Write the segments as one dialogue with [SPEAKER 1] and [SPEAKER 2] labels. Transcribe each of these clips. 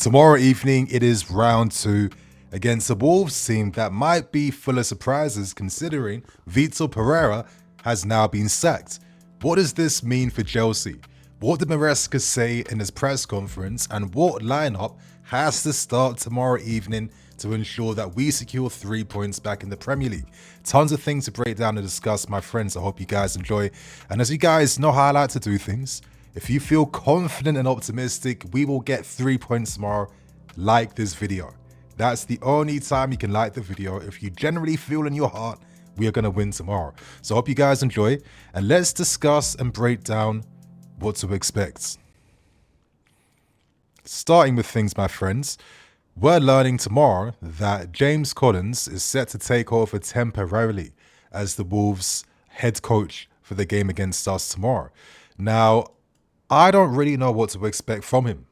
[SPEAKER 1] Tomorrow evening, it is round 2 against a Wolves team that might be full of surprises considering Vitor Pereira has now been sacked. What does this mean for Chelsea? What did Maresca say in his press conference, and what lineup has to start tomorrow evening to ensure that we secure 3 points back in the Premier League? Tons of things to break down and discuss, my friends. I hope you guys enjoy. And as you guys know how I like to do things, if you feel confident and optimistic, we will get 3 points tomorrow. Like this video. That's the only time you can like the video. If you generally feel in your heart, we are going to win tomorrow. So I hope you guys enjoy, and let's discuss and break down what to expect. Starting with things, my friends, we're learning tomorrow that James Collins is set to take over temporarily as the Wolves head coach for the game against us tomorrow. Now, I don't really know what to expect from him.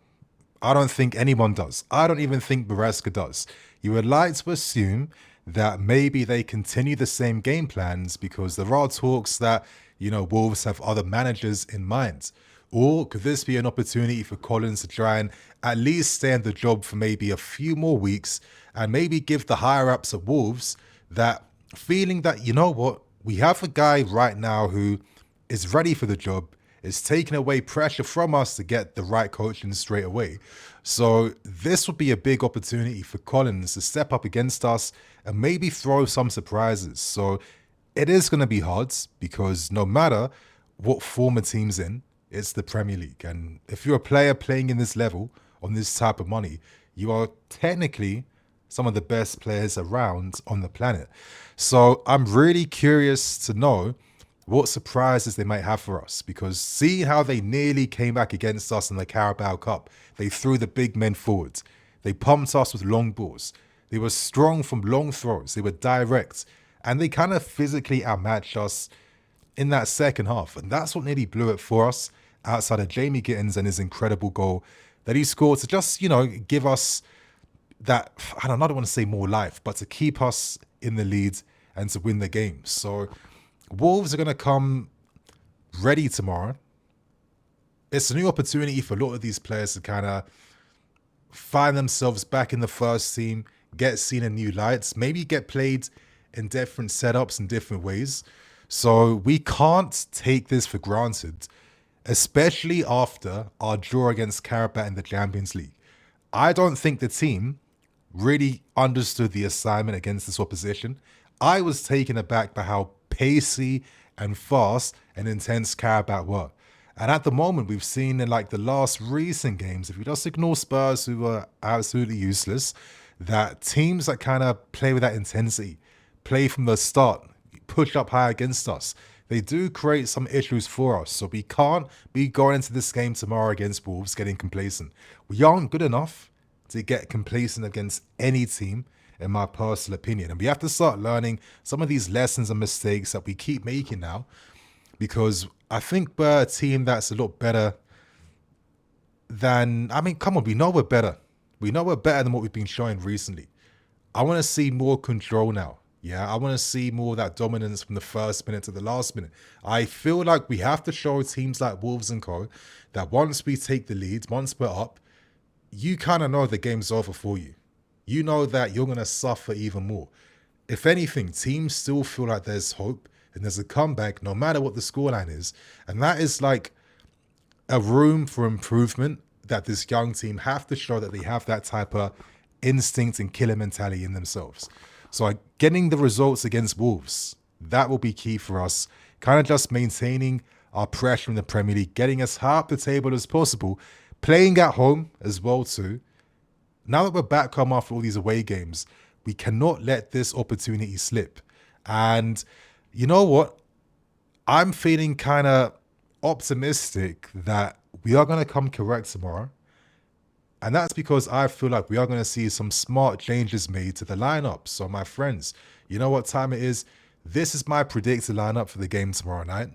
[SPEAKER 1] I don't think anyone does. I don't even think Maresca does. You would like to assume that maybe they continue the same game plans because there are talks that, Wolves have other managers in mind. Or could this be an opportunity for Collins to try and at least stay in the job for maybe a few more weeks and maybe give the higher-ups at Wolves that feeling that, we have a guy right now who is ready for the job, is taking away pressure from us to get the right coaching straight away. So this would be a big opportunity for Collins to step up against us and maybe throw some surprises. So it is going to be hard because no matter what form a team's in, it's the Premier League. And if you're a player playing in this level on this type of money, you are technically some of the best players around on the planet. So I'm really curious to know what surprises they might have for us, because see how they nearly came back against us in the Carabao Cup. They threw the big men forward. They pumped us with long balls. They were strong from long throws. They were direct. And they kind of physically outmatched us in that second half. And that's what nearly blew it for us, outside of Jamie Gittins and his incredible goal that he scored to just, give us that, I don't want to say more life, but to keep us in the lead and to win the game. So Wolves are going to come ready tomorrow. It's a new opportunity for a lot of these players to kind of find themselves back in the first team, get seen in new lights, maybe get played in different setups in different ways. So we can't take this for granted, especially after our draw against Carabao in the Champions League. I don't think the team really understood the assignment against this opposition. I was taken aback by how pacey and fast and intense Carabao were. And at the moment, we've seen in the last recent games, if you just ignore Spurs, who were absolutely useless, that teams that kind of play with that intensity, play from the start, push up high against us, they do create some issues for us. So we can't be going into this game tomorrow against Wolves getting complacent. We aren't good enough to get complacent against any team, in my personal opinion. And we have to start learning some of these lessons and mistakes that we keep making now, because I think we're a team that's a lot better than, come on, we know we're better. We know we're better than what we've been showing recently. I want to see more control now. Yeah, I want to see more of that dominance from the first minute to the last minute. I feel like we have to show teams like Wolves and Co. that once we take the lead, once we're up, you kind of know the game's over for you. You know that you're going to suffer even more. If anything, teams still feel like there's hope and there's a comeback no matter what the scoreline is. And that is like a room for improvement that this young team have to show that they have that type of instinct and killer mentality in themselves. So getting the results against Wolves, that will be key for us. Kind of just maintaining our pressure in the Premier League, getting as high up the table as possible, playing at home as well too. Now that we're back home after all these away games, we cannot let this opportunity slip. And you know what? I'm feeling kind of optimistic that we are going to come correct tomorrow. And that's because I feel like we are going to see some smart changes made to the lineup. So my friends, you know what time it is? This is my predicted lineup for the game tomorrow night.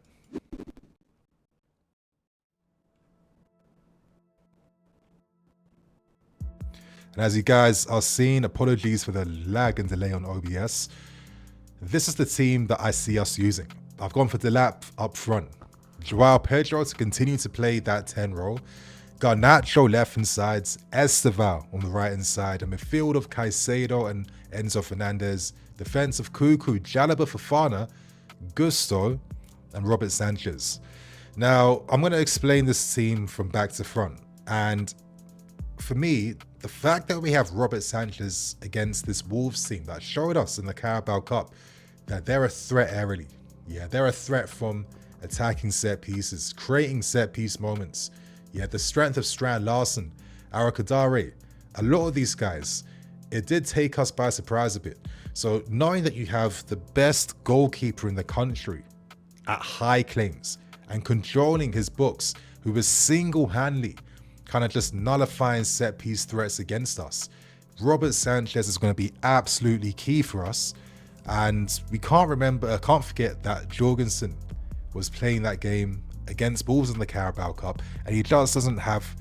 [SPEAKER 1] And as you guys are seeing, apologies for the lag and delay on OBS. This is the team that I see us using. I've gone for Delap up front. Joao Pedro to continue to play that 10 role. Garnacho left hand sides, Esteval on the right hand side, a midfield of Caicedo and Enzo Fernandez, defense of Cuckoo, Jalaba Fofana, Gusto, and Robert Sanchez. Now, I'm going to explain this team from back to front. And for me, the fact that we have Robert Sanchez against this Wolves team that showed us in the Carabao Cup that they're a threat aerially. Yeah, they're a threat from attacking set pieces, creating set piece moments. Yeah, the strength of Strand Larsen, Arakadare, a lot of these guys, it did take us by surprise a bit. So knowing that you have the best goalkeeper in the country at high claims and controlling his books, who was single-handedly kind of just nullifying set piece threats against us, Robert Sanchez is going to be absolutely key for us. And we can't forget that Jorgensen was playing that game against Wolves in the Carabao Cup, and he just doesn't have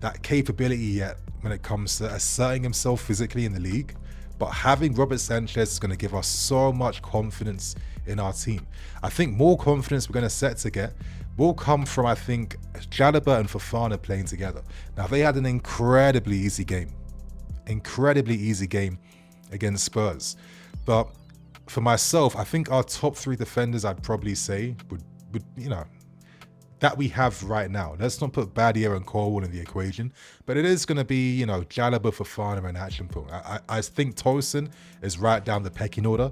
[SPEAKER 1] that capability yet when it comes to asserting himself physically in the league. But having Robert Sanchez is going to give us so much confidence in our team. I think more confidence we're going to set to get will come from, I think, Jalaba and Fofana playing together. Now, they had an incredibly easy game against Spurs. But for myself, I think our top three defenders, I'd probably say, would that we have right now. Let's not put Badia and Corwin in the equation, but it is going to be, Jalaba, Fofana, and Achimpong. I think Tosin is right down the pecking order.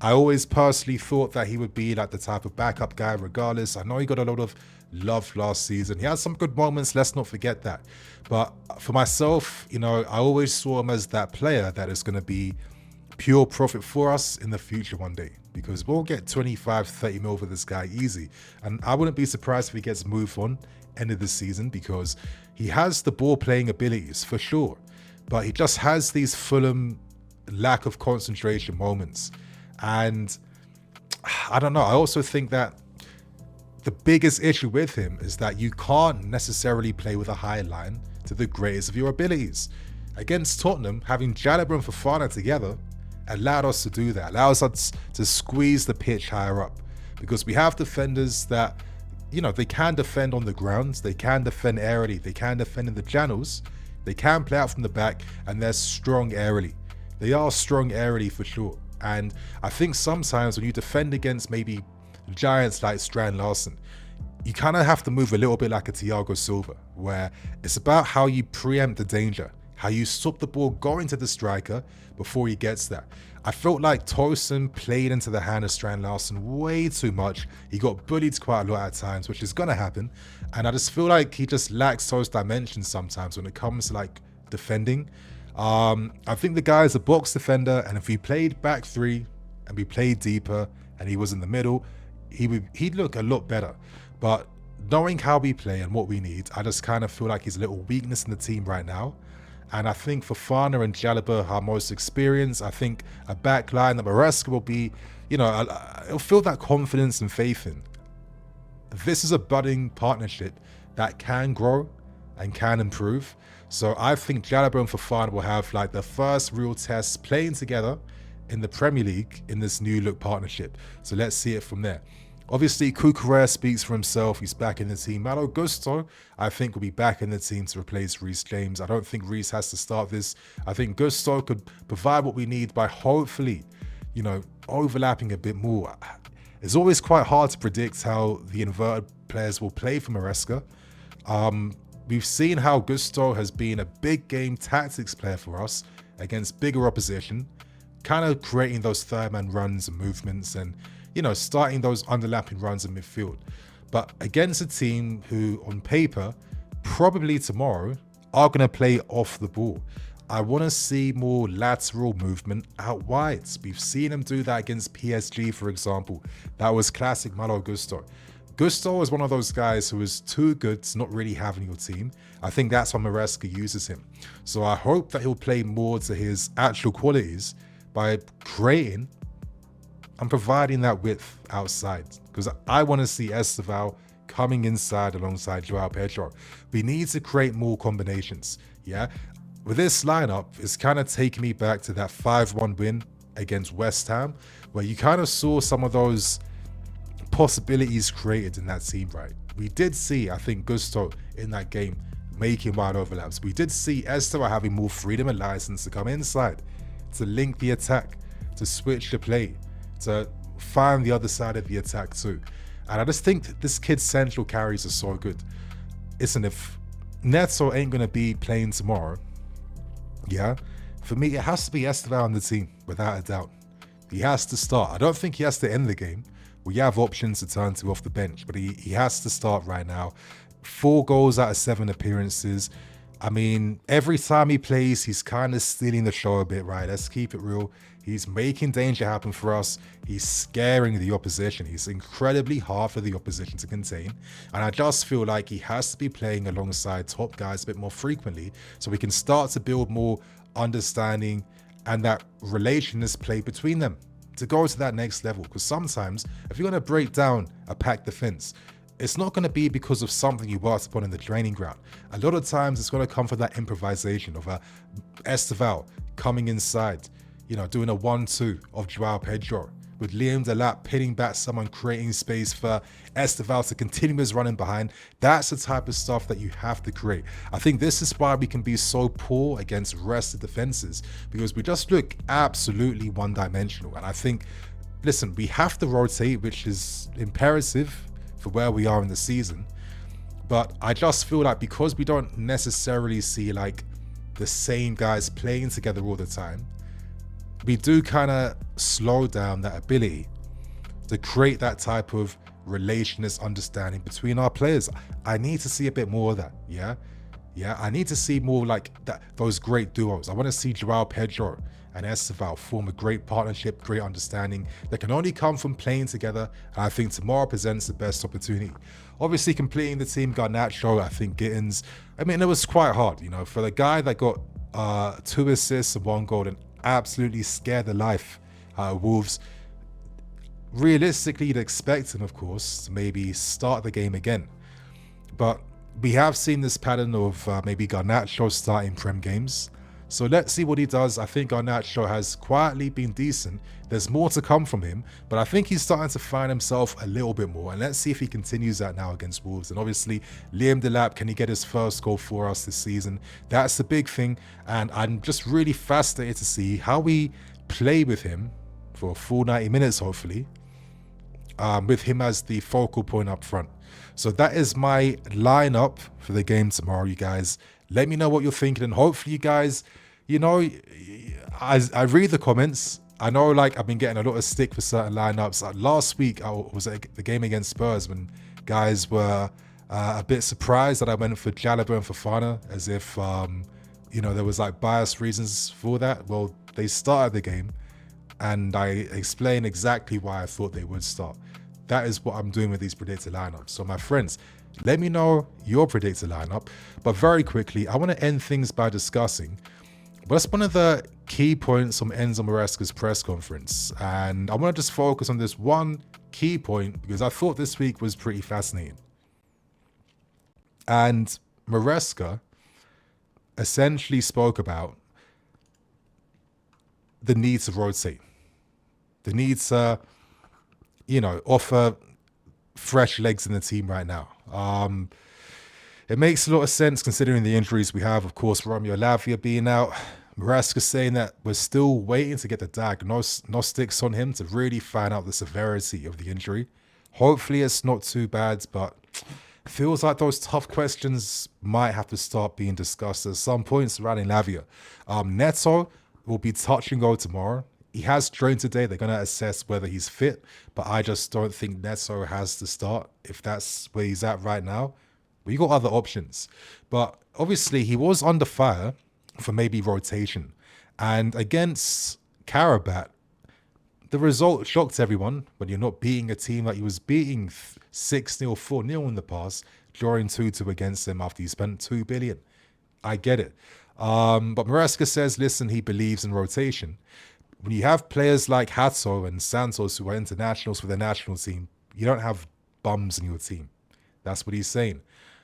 [SPEAKER 1] I always personally thought that he would be like the type of backup guy regardless. I know he got a lot of love last season. He had some good moments, let's not forget that. But for myself, I always saw him as that player that is going to be pure profit for us in the future one day, because we'll get 25-30 mil for this guy easy. And I wouldn't be surprised if he gets moved on end of the season, because he has the ball playing abilities for sure, but he just has these Fulham lack of concentration moments. And I don't know, I also think that the biggest issue with him is that you can't necessarily play with a high line to the greatest of your abilities. Against Tottenham, having Jalaba and Fofana together allowed us to do that, allows us to squeeze the pitch higher up, because we have defenders that, they can defend on the ground, they can defend aerially, they can defend in the channels, they can play out from the back, and they're strong aerially. They are strong aerially for sure. And I think sometimes when you defend against maybe giants like Strand Larsen, you kind of have to move a little bit like a Thiago Silva, where it's about how you preempt the danger, how you stop the ball going to the striker before he gets there. I felt like Tosin played into the hand of Strand Larsen way too much. He got bullied quite a lot at times, which is going to happen. And I just feel like he just lacks those dimensions sometimes when it comes to like defending. I think the guy is a box defender, and if we played back three and we played deeper and he was in the middle, he'd look a lot better. But knowing how we play and what we need, I just kind of feel like he's a little weakness in the team right now. And I think Fofana and Jalaba are most experienced. I think a back line that Maresca will be, it'll feel that confidence and faith in. This is a budding partnership that can grow and can improve. So I think Jalaba and Fofana will have like the first real test playing together in the Premier League in this new look partnership. So let's see it from there. Obviously, Cucurella speaks for himself. He's back in the team. Malo Gusto, I think, will be back in the team to replace Reece James. I don't think Reece has to start this. I think Gusto could provide what we need by hopefully, overlapping a bit more. It's always quite hard to predict how the inverted players will play for Maresca. We've seen how Gusto has been a big game tactics player for us against bigger opposition, kind of creating those third-man runs and movements and, starting those underlapping runs in midfield. But against a team who, on paper, probably tomorrow, are going to play off the ball, I want to see more lateral movement out wide. We've seen him do that against PSG, for example. That was classic Malo Gusto. Gusto is one of those guys who is too good to not really have in your team. I think that's why Maresca uses him. So I hope that he'll play more to his actual qualities by creating and providing that width outside, because I want to see Esteval coming inside alongside Joao Pedro. We need to create more combinations. Yeah, with this lineup, it's kind of taking me back to that 5-1 win against West Ham, where you kind of saw some of those possibilities created in that team, right? We did see, I think, Gusto in that game making wide overlaps. We did see Esteban having more freedom and license to come inside, to link the attack, to switch the play, to find the other side of the attack too. And I just think this kid's central carries are so good. Listen, if Neto ain't going to be playing tomorrow, yeah, for me, it has to be Esteban on the team, without a doubt. He has to start. I don't think he has to end the game. We have options to turn to off the bench, but he has to start right now. 4 goals out of 7 appearances. I mean, every time he plays, he's kind of stealing the show a bit, right? Let's keep it real. He's making danger happen for us. He's scaring the opposition. He's incredibly hard for the opposition to contain. And I just feel like he has to be playing alongside top guys a bit more frequently so we can start to build more understanding and that relationless play between them to go to that next level. Because sometimes, if you're going to break down a packed defense, it's not going to be because of something you worked upon in the training ground. A lot of times, it's going to come from that improvisation of Esteval coming inside, you know, doing a 1-2 of Joao Pedro, with Liam Delap pinning back someone, creating space for Esteval to continue his running behind. That's the type of stuff that you have to create. I think this is why we can be so poor against rested defenses, because we just look absolutely one-dimensional. And I think, listen, we have to rotate, which is imperative for where we are in the season. But I just feel like because we don't necessarily see like the same guys playing together all the time, we do kind of slow down that ability to create that type of relationless understanding between our players. I need to see a bit more of that, yeah? I need to see more like that, those great duos. I want to see Joao Pedro and Esteval form a great partnership, great understanding that can only come from playing together. And I think tomorrow presents the best opportunity. Obviously, completing the team, Garnacho, I think Gittins. I mean, it was quite hard, you know, for the guy that got 2 assists and 1 goal and absolutely scared the life out of Wolves. Realistically, you'd expect him, of course, to maybe start the game again. But we have seen this pattern of maybe Garnacho starting Prem games. So let's see what he does. I think Garnacho has quietly been decent. There's more to come from him, but I think he's starting to find himself a little bit more. And let's see if he continues that now against Wolves. And obviously, Liam Delap, can he get his first goal for us this season? That's the big thing. And I'm just really fascinated to see how we play with him for a full 90 minutes, hopefully, with him as the focal point up front. So that is my lineup for the game tomorrow, you guys. Let me know what you're thinking, and hopefully you guys, you know, I read the comments. I know, like, I've been getting a lot of stick for certain lineups. Last week, I was at the game against Spurs when guys were a bit surprised that I went for Jalaba and Fofana, as if, you know, there was like biased reasons for that. Well, they started the game, and I explained exactly why I thought they would start. That is what I'm doing with these predicted lineups. So my friends, let me know your predicted lineup. But very quickly, I want to end things by discussing what's one of the key points from Enzo Maresca's press conference. And I want to just focus on this one key point because I thought this week was pretty fascinating. And Maresca essentially spoke about the need to rotate, the need to, you know, offer fresh legs in the team right now. It makes a lot of sense considering the injuries we have. Of course, Romeo Lavia being out. Maresca saying that we're still waiting to get the diagnostics on him to really find out the severity of the injury. Hopefully it's not too bad, but it feels like those tough questions might have to start being discussed at some point surrounding Lavia. Neto will be touch and go tomorrow. He has trained today. They're going to assess whether he's fit, but I just don't think Neto has to start if that's where he's at right now. We got other options. But obviously, he was under fire for maybe rotation. And against Karabat, the result shocked everyone when you're not beating a team like he was beating 6-0, 4-0 in the past, drawing 2-2 against them after he spent $2 billion. I get it. But Maresca says, listen, he believes in rotation. When you have players like Hato and Santos who are internationals for the national team, you don't have bums in your team. That's what he's saying.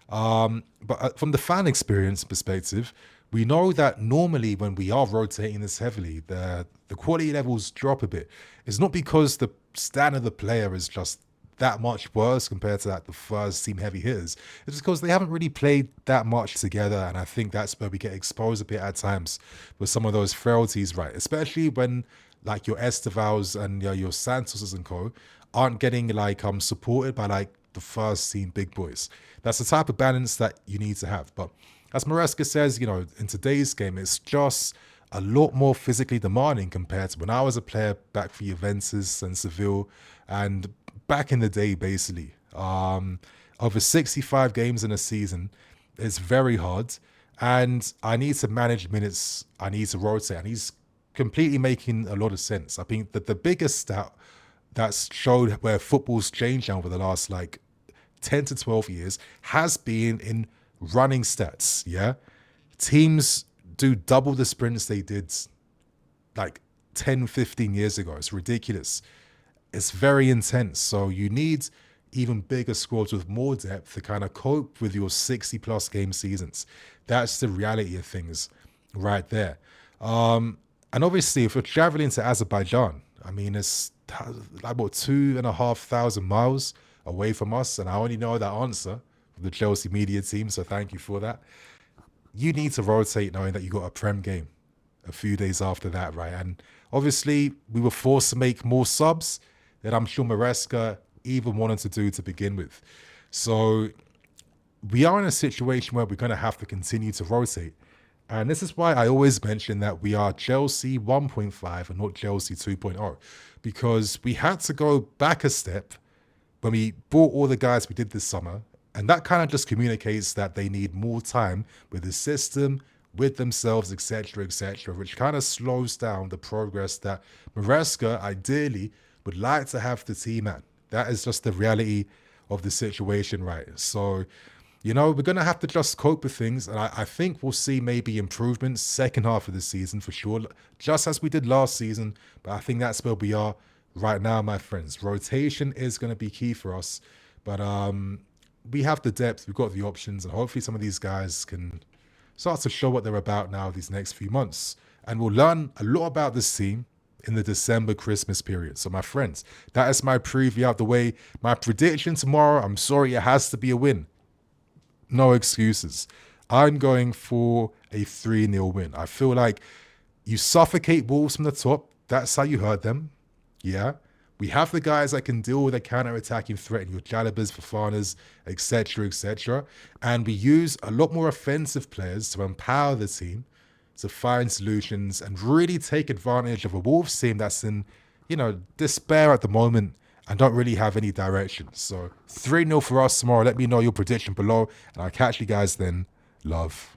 [SPEAKER 1] But from the fan experience perspective, we know that normally when we are rotating this heavily, the quality levels drop a bit. It's not because the standard of the player is just that much worse compared to like the first team heavy hitters is because they haven't really played that much together. And I think that's where we get exposed a bit at times with some of those frailties, right? Especially when like your Estevals and your Santos and co aren't getting like supported by like the first team big boys. That's the type of balance that you need to have. But as Maresca says, in today's game, it's just a lot more physically demanding compared to when I was a player back for Juventus and Seville and back in the day, basically. Over 65 games in a season is very hard. And I need to manage minutes. I need to rotate. And he's completely making a lot of sense. I think that the biggest stat that's showed where football's changed over the last like 10 to 12 years has been in running stats. Yeah. Teams do double the sprints they did like 10, 15 years ago. It's ridiculous. It's very intense. So you need even bigger squads with more depth to kind of cope with your 60 plus game seasons. That's the reality of things right there. And obviously, if you're traveling to Azerbaijan, I mean, it's like about 2,500 miles away from us. And I only know that answer from the Chelsea media team. So thank you for that. You need to rotate knowing that you got a Prem game a few days after that, right? And obviously, we were forced to make more subs than I'm sure Maresca even wanted to do to begin with. So we are in a situation where we're going to have to continue to rotate. And this is why I always mention that we are Chelsea 1.5 and not Chelsea 2.0, because we had to go back a step when we bought all the guys we did this summer. And that kind of just communicates that they need more time with the system, with themselves, etc., which kind of slows down the progress that Maresca ideally would like to have the team at. That is just the reality of the situation, right? So, we're going to have to just cope with things. And I think we'll see maybe improvements second half of the season for sure, just as we did last season. But I think that's where we are right now, my friends. Rotation is going to be key for us. But we have the depth, we've got the options, and hopefully some of these guys can start to show what they're about now these next few months. And we'll learn a lot about this team in the December Christmas period. So my friends, that is my preview out the way. My prediction tomorrow, I'm sorry, it has to be a win. No excuses. I'm going for a 3-0 win. I feel like you suffocate Wolves from the top. That's how you hurt them. Yeah. We have the guys that can deal with a counter-attacking threat in your Jalabas, Fofanas, etc. And we use a lot more offensive players to empower the team to find solutions and really take advantage of a Wolves team that's in, despair at the moment and don't really have any direction. So 3-0 for us tomorrow. Let me know your prediction below, and I'll catch you guys then. Love.